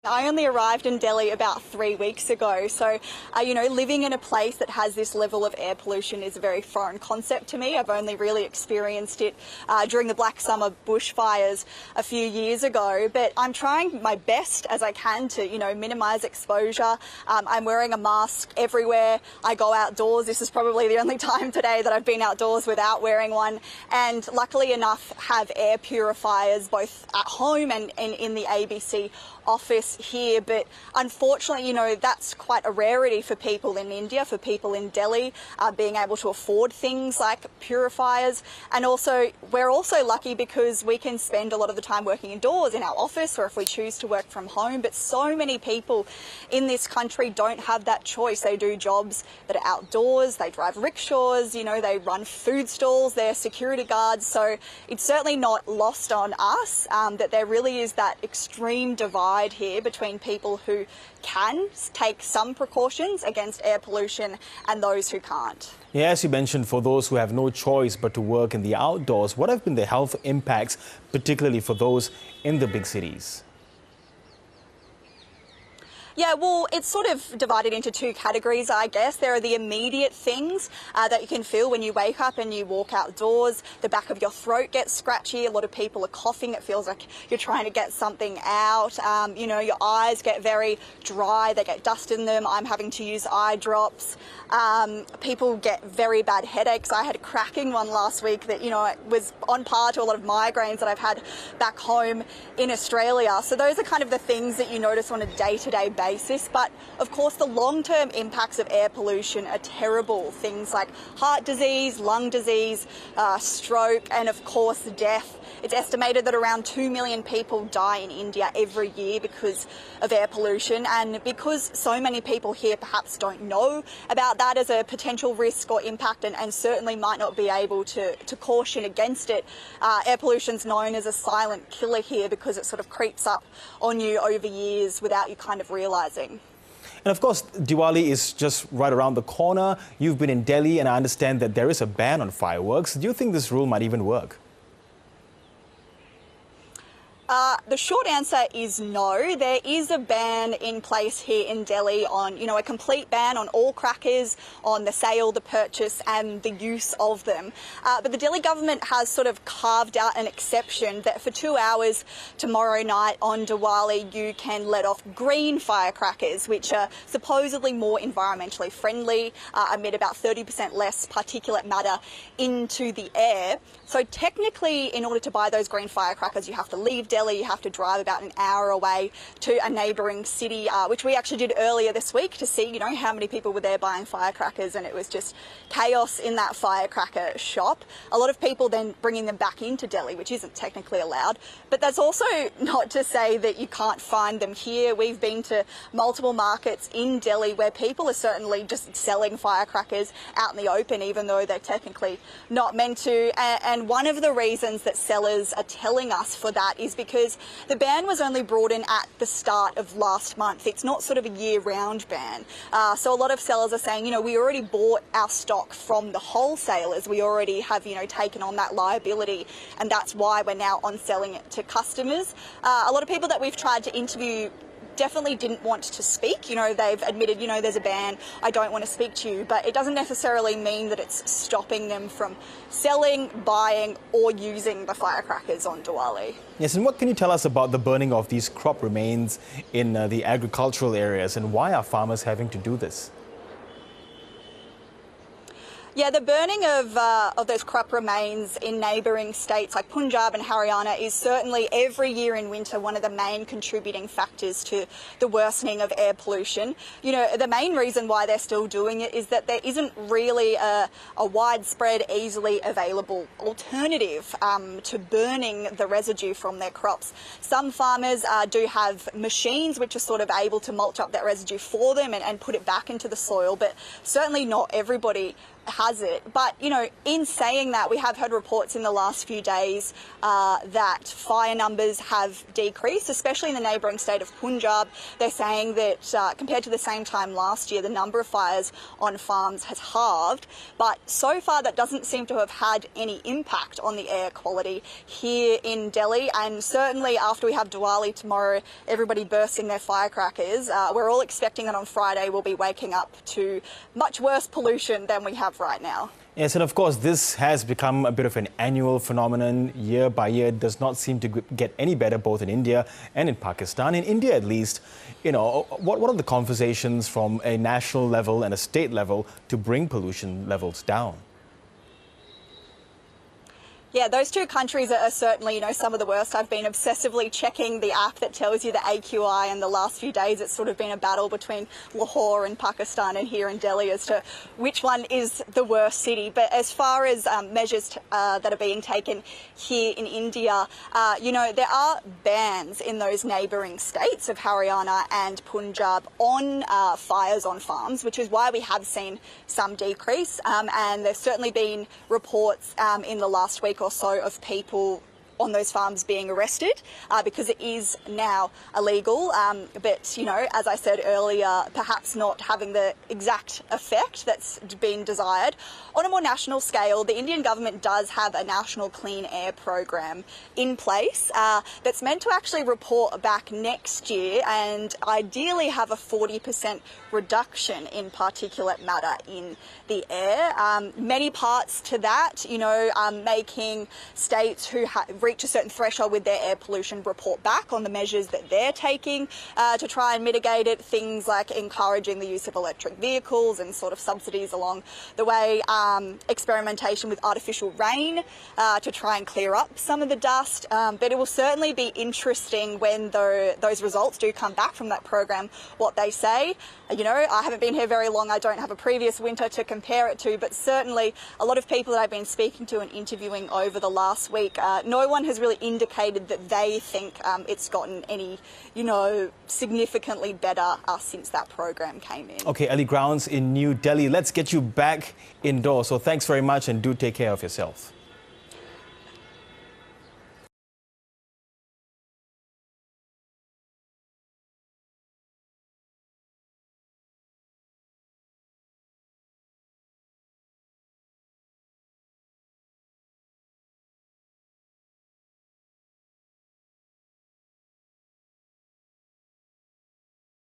I only arrived in Delhi about 3 weeks ago, so, living in a place that has this level of air pollution is a very foreign concept to me. I've only really experienced it during the Black Summer bushfires a few years ago, but I'm trying my best as I can to, minimise exposure. I'm wearing a mask everywhere I go outdoors. This is probably the only time today that I've been outdoors without wearing one, and luckily enough have air purifiers both at home and in the ABC office here, but unfortunately, that's quite a rarity for people in India, for people in Delhi, being able to afford things like purifiers. And also, we're also lucky because we can spend a lot of the time working indoors in our office, or if we choose to work from home. But so many people in this country don't have that choice. They do jobs that are outdoors, they drive rickshaws, they run food stalls, they're security guards. So it's certainly not lost on us that there really is that extreme divide here between people who can take some precautions against air pollution and those who can't. Yeah, as you mentioned, for those who have no choice but to work in the outdoors, what have been the health impacts, particularly for those in the big cities? Yeah, well, it's sort of divided into two categories, I guess. There are the immediate things that you can feel when you wake up and you walk outdoors. The back of your throat gets scratchy. A lot of people are coughing. It feels like you're trying to get something out. Your eyes get very dry. They get dust in them. I'm having to use eye drops. People get very bad headaches. I had a cracking one last week that, was on par to a lot of migraines that I've had back home in Australia. So those are kind of the things that you notice on a day-to-day basis. But of course, the long-term impacts of air pollution are terrible. Things like heart disease, lung disease, stroke, and of course death. It's estimated that around 2 million people die in India every year because of air pollution, and because so many people here perhaps don't know about that as a potential risk or impact, and certainly might not be able to caution against it. Air pollution's known as a silent killer here because it sort of creeps up on you over years without you kind of realising. And of course, Diwali is just right around the corner. You've been in Delhi, and I understand that there is a ban on fireworks. Do you think this rule might even work? The short answer is no. There is a ban in place here in Delhi on, a complete ban on all crackers, on the sale, the purchase and the use of them. But the Delhi government has sort of carved out an exception that for 2 hours tomorrow night on Diwali, you can let off green firecrackers, which are supposedly more environmentally friendly, emit about 30% less particulate matter into the air. So technically, in order to buy those green firecrackers, you have to leave Delhi, you have to drive about an hour away to a neighbouring city, which we actually did earlier this week to see, how many people were there buying firecrackers, and it was just chaos in that firecracker shop. A lot of people then bringing them back into Delhi, which isn't technically allowed. But that's also not to say that you can't find them here. We've been to multiple markets in Delhi where people are certainly just selling firecrackers out in the open, even though they're technically not meant to. And one of the reasons that sellers are telling us for that is because the ban was only brought in at the start of last month. It's not sort of a year-round ban. So a lot of sellers are saying, we already bought our stock from the wholesalers. We already have, taken on that liability, and that's why we're now on selling it to customers. A lot of people that we've tried to interview definitely didn't want to speak. They've admitted, there's a ban, I don't want to speak to you, but it doesn't necessarily mean that it's stopping them from selling, buying or using the firecrackers on Diwali. Yes, and what can you tell us about the burning of these crop remains in the agricultural areas, and why are farmers having to do this? Yeah, the burning of those crop remains in neighbouring states like Punjab and Haryana is certainly every year in winter one of the main contributing factors to the worsening of air pollution. The main reason why they're still doing it is that there isn't really a widespread, easily available alternative to burning the residue from their crops. Some farmers do have machines which are sort of able to mulch up that residue for them and put it back into the soil, but certainly not everybody has it. But, you know, in saying that, we have heard reports in the last few days that fire numbers have decreased, especially in the neighbouring state of Punjab. They're saying that compared to the same time last year, the number of fires on farms has halved. But so far, that doesn't seem to have had any impact on the air quality here in Delhi. And certainly after we have Diwali tomorrow, everybody bursting their firecrackers, we're all expecting that on Friday we'll be waking up to much worse pollution than we have right now. Yes, and of course, this has become a bit of an annual phenomenon. Year by year, it does not seem to get any better, both in India and in Pakistan. In India, at least, you know, what are the conversations from a national level and a state level to bring pollution levels down? Yeah, those two countries are certainly, you know, some of the worst. I've been obsessively checking the app that tells you the AQI, and the last few days it's sort of been a battle between Lahore and Pakistan and here in Delhi as to which one is the worst city. But as far as measures that are being taken here in India, you know, there are bans in those neighbouring states of Haryana and Punjab on fires on farms, which is why we have seen some decrease. And there's certainly been reports in the last week or so of people on those farms being arrested because it is now illegal. But, you know, as I said earlier, perhaps not having the exact effect that's been desired. On a more national scale, the Indian government does have a national clean air program in place that's meant to actually report back next year and ideally have a 40% reduction in particulate matter in the air. Many parts to that, you know, making states who reach a certain threshold with their air pollution report back on the measures that they're taking to try and mitigate it. Things like encouraging the use of electric vehicles and sort of subsidies along the way, experimentation with artificial rain to try and clear up some of the dust. But it will certainly be interesting when those results do come back from that program, what they say. You know, I haven't been here very long. I don't have a previous winter to compare it to, but certainly a lot of people that I've been speaking to and interviewing over the last week, no one has really indicated that they think it's gotten any, you know, significantly better since that program came in. Okay, Ellie Grounds in New Delhi. Let's get you back indoors. So thanks very much and do take care of yourself.